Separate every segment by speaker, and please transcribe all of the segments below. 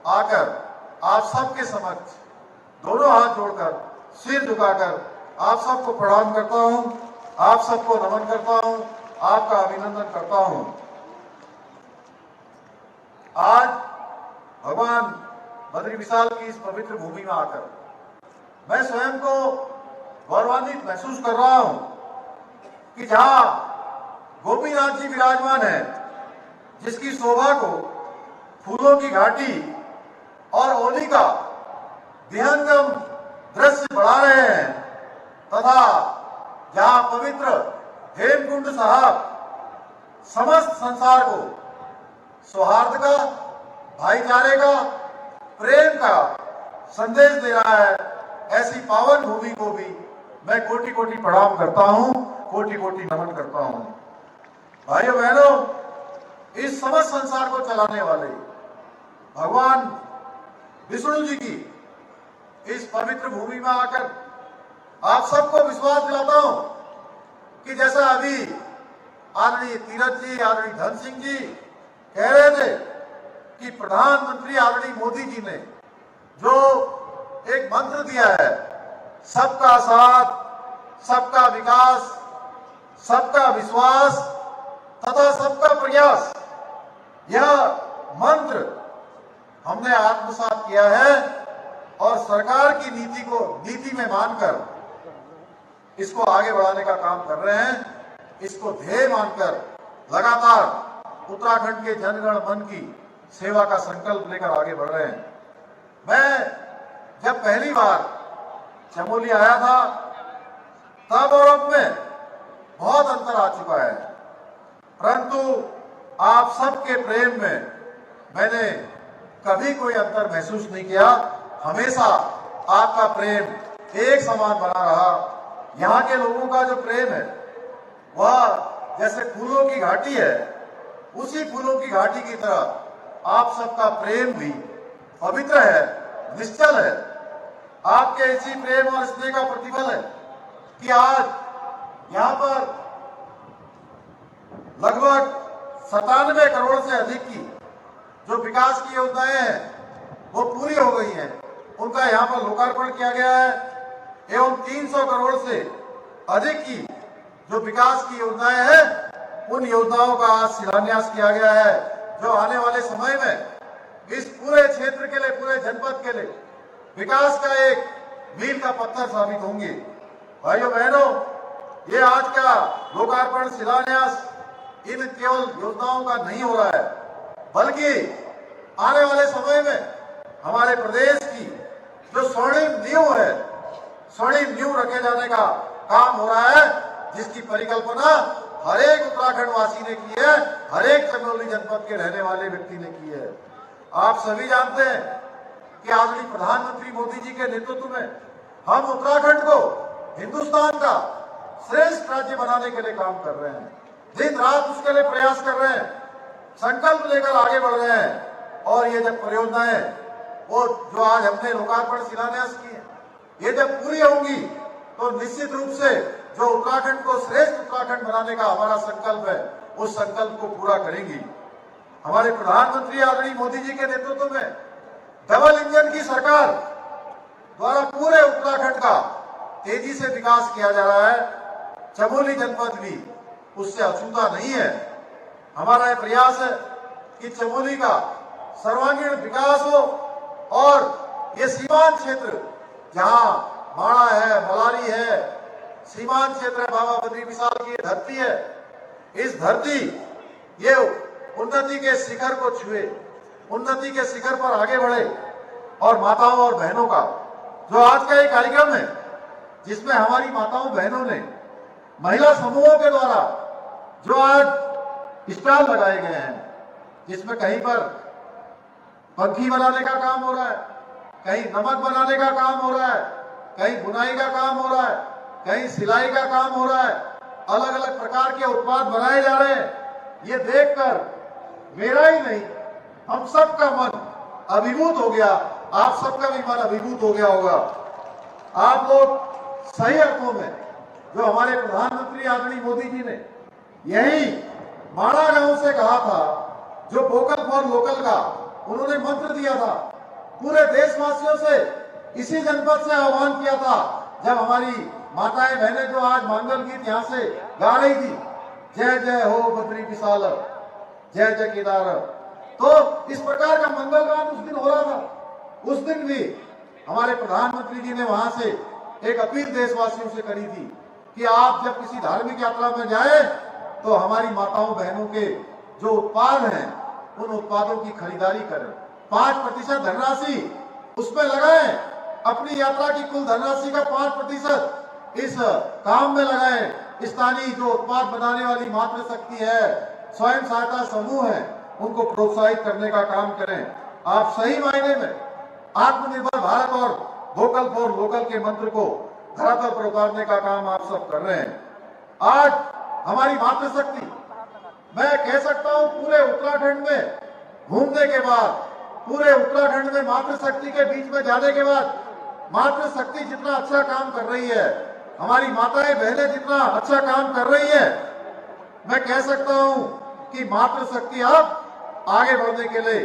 Speaker 1: आकर आप सबके समक्ष दोनों हाथ जोड़कर सिर झुकाकर आप सबको प्रणाम करता हूं, आप सबको नमन करता हूं, आपका अभिनंदन करता हूं। आज भगवान बद्री विशाल की इस पवित्र भूमि में आकर मैं स्वयं को गौरवान्वित महसूस कर रहा हूं कि जहां गोपीनाथ जी विराजमान है, जिसकी शोभा को फूलों की घाटी और ओली का विहंगम दृश्य बढ़ा रहे हैं, तथा जहां पवित्र हेमकुंड साहब समस्त संसार को सौहार्द का, भाईचारे का, प्रेम का संदेश दे रहा है, ऐसी पावन भूमि को भी मैं कोटि कोटि प्रणाम करता हूं, कोटि कोटि नमन करता हूं। भाइयों बहनों, इस समस्त संसार को चलाने वाले भगवान विष्णु जी की इस पवित्र भूमि में आकर आप सबको विश्वास दिलाता हूं कि जैसा अभी आदरणीय तीरथ जी, आदरणीय धन सिंह जी कह रहे थे कि प्रधानमंत्री आदरणीय मोदी जी ने जो एक मंत्र दिया है, सबका साथ, सबका विकास, सबका विश्वास तथा सबका प्रयास, यह मंत्र हमने आत्मसात किया है और सरकार की नीति में मानकर इसको आगे बढ़ाने का काम कर रहे हैं। इसको ध्येय मानकर लगातार उत्तराखंड के जनगण मन की सेवा का संकल्प लेकर आगे बढ़ रहे हैं। मैं जब पहली बार चमोली आया था, तब और अब में बहुत अंतर आ चुका है, परंतु आप सबके प्रेम में मैंने कभी कोई अंतर महसूस नहीं किया। हमेशा आपका प्रेम एक समान बना रहा। यहाँ के लोगों का जो प्रेम है वह जैसे फूलों की घाटी है, उसी फूलों की घाटी की तरह आप सबका प्रेम भी पवित्र है, निश्चल है। आपके इसी प्रेम और स्नेह का प्रतिफल है कि आज यहाँ पर लगभग 97 करोड़ से अधिक की जो विकास की योजनाएं हैं वो पूरी हो गई हैं, उनका यहाँ पर लोकार्पण किया गया है एवं 300 करोड़ से अधिक की जो विकास की योजनाएं हैं उन योजनाओं का आज शिलान्यास किया गया है, जो आने वाले समय में इस पूरे क्षेत्र के लिए, पूरे जनपद के लिए विकास का एक मील का पत्थर साबित होंगे। भाइयों बहनों, ये आज का लोकार्पण शिलान्यास इन केवल योजनाओं का नहीं हो रहा है, बल्कि आने वाले समय में हमारे प्रदेश की जो स्वर्णिम नींव है, स्वर्णिम नींव रखे जाने का काम हो रहा है, जिसकी परिकल्पना हर एक उत्तराखंड वासी ने की है, हर एक चमोली जनपद के रहने वाले व्यक्ति ने की है। आप सभी जानते हैं कि आदरणीय प्रधानमंत्री मोदी जी के नेतृत्व में हम उत्तराखंड को हिंदुस्तान का श्रेष्ठ राज्य बनाने के लिए काम कर रहे हैं, दिन रात उसके लिए प्रयास कर रहे हैं, संकल्प लेकर आगे बढ़ रहे हैं। और ये जब परियोजनाएं वो जो आज हमने लोकार्पण शिलान्यास की है, ये जब पूरी होंगी तो निश्चित रूप से जो उत्तराखंड को श्रेष्ठ उत्तराखंड बनाने का हमारा संकल्प है, उस संकल्प को पूरा करेंगी। हमारे प्रधानमंत्री आदरणीय मोदी जी के नेतृत्व में डबल इंजन की सरकार द्वारा पूरे उत्तराखंड का तेजी से विकास किया जा रहा है। चमोली जनपद भी उससे अछूता नहीं है। हमारा यह प्रयास है कि चमोली का सर्वांगीण विकास हो और ये सीमांत क्षेत्र जहां माणा है, मलारी है, सीमांत क्षेत्र है, बाबा बद्री विशाल की धरती है, इस धरती ये उन्नति के शिखर को छुए, उन्नति के शिखर पर आगे बढ़े। और माताओं और बहनों का जो आज का एक कार्यक्रम है, जिसमें हमारी माताओं बहनों ने महिला समूहों के द्वारा जो आज स्टॉल लगाए गए हैं, जिसमें कहीं पर पंखी बनाने का काम हो रहा है, कहीं नमक बनाने का काम हो रहा है, कहीं बुनाई का काम हो रहा है, कहीं सिलाई का काम हो रहा है, अलग अलग प्रकार के उत्पाद बनाए जा रहे हैं। ये देखकर मेरा ही नहीं, हम सबका मन अभिभूत हो गया, आप सबका भी मन अभिभूत हो गया होगा। आप लोग सही अर्थों में जो हमारे प्रधानमंत्री आदरणीय मोदी जी ने यही माणा गांव से कहा था, जो वोकल फॉर लोकल का उन्होंने मंत्र दिया था, पूरे देशवासियों से इसी जनपद से आह्वान किया था, जब हमारी माताएं बहनें जो आज मंगल गीत यहाँ से गा रही थी, जय जय हो बद्री विशाल, जय जय केदार, तो इस प्रकार का मंगल गान उस दिन हो रहा था। उस दिन भी हमारे प्रधानमंत्री जी ने वहां से एक अपील देशवासियों से करी थी कि आप जब किसी धार्मिक यात्रा में जाए तो हमारी माताओं बहनों के जो उत्पाद हैं उन उत्पादों की खरीदारी करें, 5% धनराशि उसमें लगाएं, अपनी यात्रा की कुल धनराशि का 5% इस काम में लगाएं। स्थानीय जो उत्पाद बनाने वाली मातृशक्ति है, स्वयं सहायता समूह है, उनको प्रोत्साहित करने का काम करें। आप सही मायने में आत्मनिर्भर भारत और वोकल फॉर लोकल के मंत्र को धरातल पर उतारने का काम आप सब कर रहे हैं। आज हमारी मातृशक्ति, मैं कह सकता हूं पूरे उत्तराखंड में घूमने के बाद, पूरे उत्तराखंड में मातृशक्ति के बीच में जाने के बाद, मातृशक्ति जितना अच्छा काम कर रही है, हमारी माताएं बहनें जितना अच्छा काम कर रही है, मैं कह सकता हूं कि मातृशक्ति अब आगे बढ़ने के लिए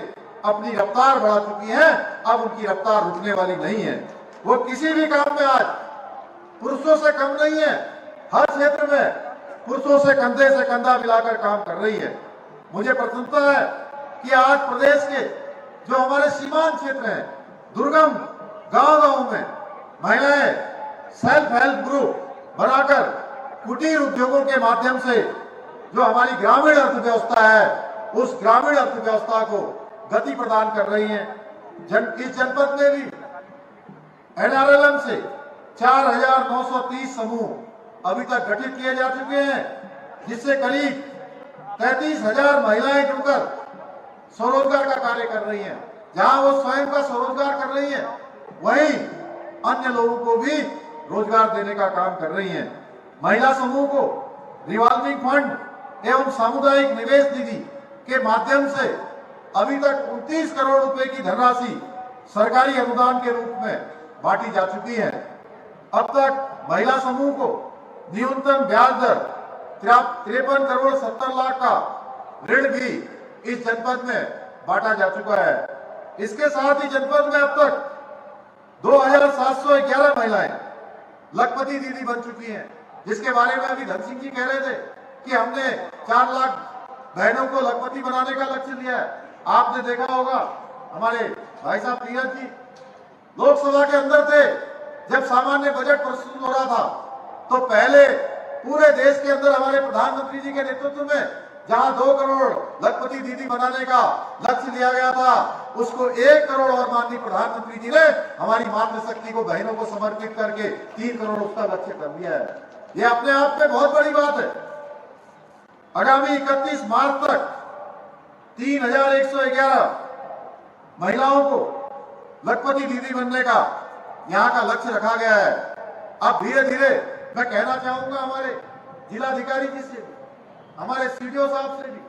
Speaker 1: अपनी रफ्तार बढ़ा चुकी है। अब उनकी रफ्तार रुकने वाली नहीं है। वो किसी भी काम में आज पुरुषों से कम नहीं है। हर क्षेत्र में पुरुषों से कंधे से कंधा मिलाकर काम कर रही है। मुझे प्रसन्नता है कि आज प्रदेश के जो हमारे सीमांत क्षेत्र हैं, दुर्गम गांव-गांव में महिलाएं सेल्फ हेल्प ग्रुप बनाकर कुटीर उद्योगों के माध्यम से जो हमारी ग्रामीण अर्थव्यवस्था है, उस ग्रामीण अर्थव्यवस्था को गति प्रदान कर रही हैं। इस जनपद में भी एनआरएलएम से 4,930 समूह अभी तक गठित किए जा चुके हैं, जिससे करीब 33,000 महिलाएं जुड़कर स्वरोजगार का कार्य कर रही हैं। जहां वो स्वयं का स्वरोजगार कर रही हैं, वहीं अन्य लोगों को भी रोजगार देने का काम कर रही हैं। महिला समूह को रिवॉल्विंग फंड एवं सामुदायिक निवेश निधि के माध्यम से अभी तक 29 करोड़ रुपए की धनराशि सरकारी अनुदान के रूप में बांटी जा चुकी है। अब तक महिला समूह को न्यूनतम ब्याज दर 53 करोड़ 70 लाख का ऋण भी इस जनपद में बांटा जा चुका है। इसके साथ ही जनपद में अब तक 2,711 महिलाएं लखपति दीदी बन चुकी हैं, जिसके बारे में अभी धन सिंह जी कह रहे थे कि हमने 4 लाख बहनों को लखपति बनाने का लक्ष्य लिया है। आपने देखा होगा हमारे भाई साहब तीरथ जी लोकसभा के अंदर थे, जब सामान्य बजट प्रस्तुत हो रहा था, तो पहले पूरे देश के अंदर हमारे प्रधानमंत्री जी के नेतृत्व में जहां 2 करोड़ लखपति दीदी बनाने का लक्ष्य लिया गया था, उसको 1 करोड़ और माननीय प्रधानमंत्री जी ने हमारी मातृशक्ति को, बहनों को समर्पित करके 3 करोड़ उसका लक्ष्य कर दिया है। ये अपने आप में बहुत बड़ी बात है। आगामी 31 मार्च तक 3,111 महिलाओं को लखपति दीदी बनने का यहाँ का लक्ष्य रखा गया है। अब धीरे धीरे मैं कहना चाहूंगा हमारे जिलाधिकारी जी से भी, हमारे सीडीओ साहब से भी,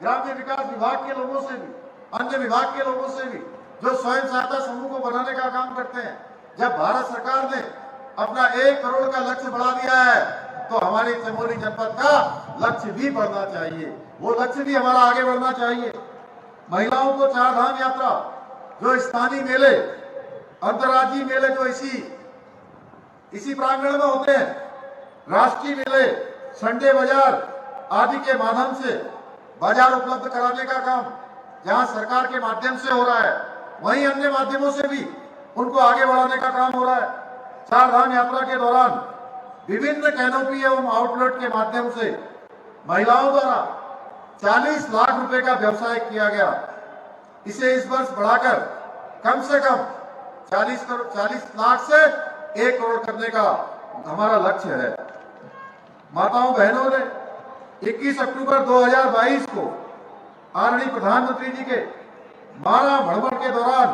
Speaker 1: ग्राम्य विकास विभाग के लोगों से भी, अन्य विभाग के लोगों से भी, जो स्वयं सहायता समूह को बनाने का काम करते हैं, जब भारत सरकार ने अपना 1 करोड़ का लक्ष्य बढ़ा दिया है, तो हमारी चमोली जनपद का लक्ष्य भी बढ़ना चाहिए। वो लक्ष्य भी हमारा आगे बढ़ना चाहिए। महिलाओं को 4 धाम यात्रा, जो स्थानीय मेले, अंतर्राज्यीय मेले जो इसी प्रांगण में होते हैं, राष्ट्रीय मेले, संडे बाजार आदि के माध्यम से बाजार उपलब्ध कराने का काम जहां सरकार के माध्यम से हो रहा है, वहीं अन्य माध्यमों से भी उनको आगे बढ़ाने का काम हो रहा है। 4 धाम यात्रा के दौरान विभिन्न कैनोपी एवं आउटलेट के माध्यम से महिलाओं द्वारा 40 लाख रुपए का व्यवसाय किया गया। इसे इस वर्ष बढ़ाकर कम से कम 40 लाख से 1 करोड़ करने का हमारा लक्ष्य है। माताओं बहनों ने 21 अक्टूबर 2022 को आदरणीय प्रधानमंत्री जी के 12 भ्रमण के दौरान